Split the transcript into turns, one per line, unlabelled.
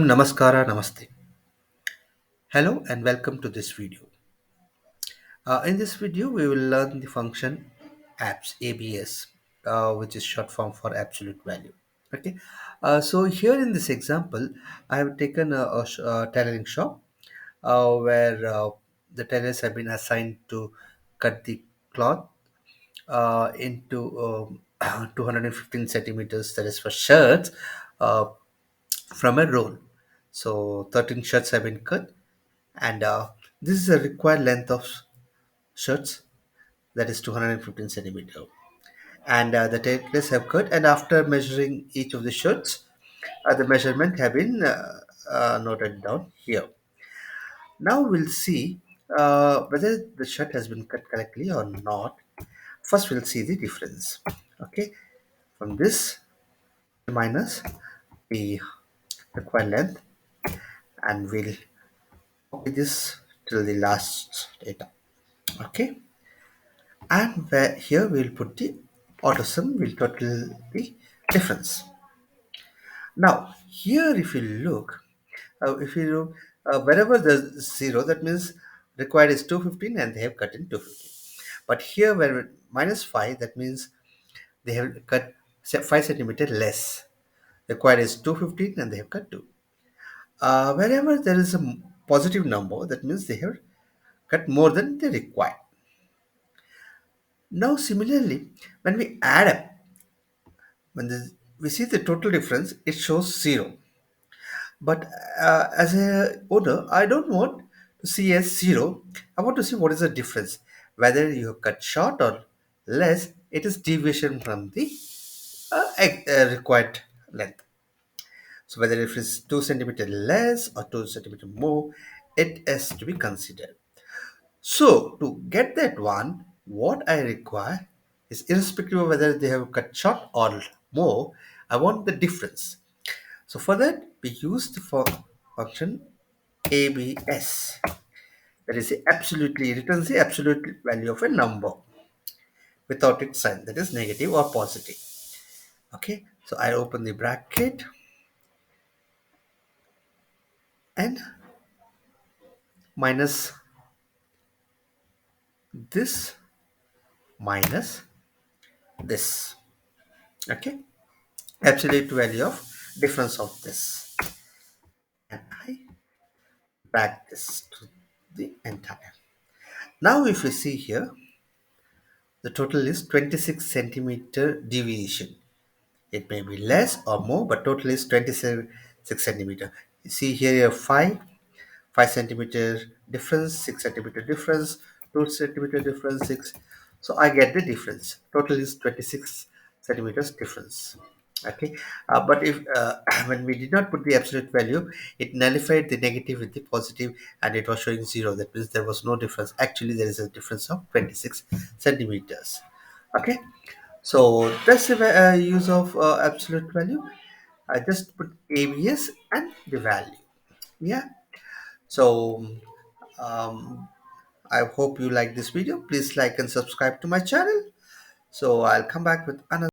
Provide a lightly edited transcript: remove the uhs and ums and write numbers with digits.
Namaskara, Namaste. Hello and welcome to this video. In this video, we will learn the function ABS, which is short form for absolute value. Okay. So here in this example, I have taken a tailoring shop where the tailors have been assigned to cut the cloth into 215 centimeters, that is for shirts, uh, from a roll. So 13 shirts have been cut, and this is a required length of shirts, that is 215 centimeter. And the tailors have cut, and after measuring each of the shirts, the measurement have been noted down here. Now we'll see whether the shirt has been cut correctly or not. First, we'll see the difference. Okay, from this minus the required length, and we'll copy this till the last data. Okay, and where here we'll put the auto sum, will total the difference. Now here if you look, if you look wherever there's zero, that means required is 215 and they have cut in 215. But here where minus 5, that means they have cut 5 centimeter less. Required is 215 and they have cut 2. Wherever there is a positive number, that means they have cut more than they require. Now similarly, when we add up, we see the total difference, it shows 0. But as a owner, I don't want to see as 0. I want to see what is the difference. Whether you cut short or less, it is deviation from the required length. So whether if it's 2 centimeter less or 2 centimeter more, it has to be considered. So to get that one, what I require is, irrespective of whether they have cut short or more, I want the difference. So for that, we use the function ABS. That is absolutely returns the absolute value of a number without its sign, that is negative or positive. Okay, so I open the bracket and minus this minus this. Okay, absolute value of difference of this, and I back this to the entire. Now if you see here, the total is 26 centimeter deviation. It may be less or more, but total is 26 centimeter. You see here you have 5 centimeter difference, 6 centimeter difference, 2 centimeter difference, 6. So I get the difference. Total is 26 centimeters difference. Okay, but if when we did not put the absolute value, it nullified the negative with the positive, and it was showing 0. That means there was no difference. Actually, there is a difference of 26 centimeters. Okay, so that's the use of absolute value. I just put ABS and the value. Yeah. So um, I hope you like this video. Please like and subscribe to my channel. So I'll come back with another.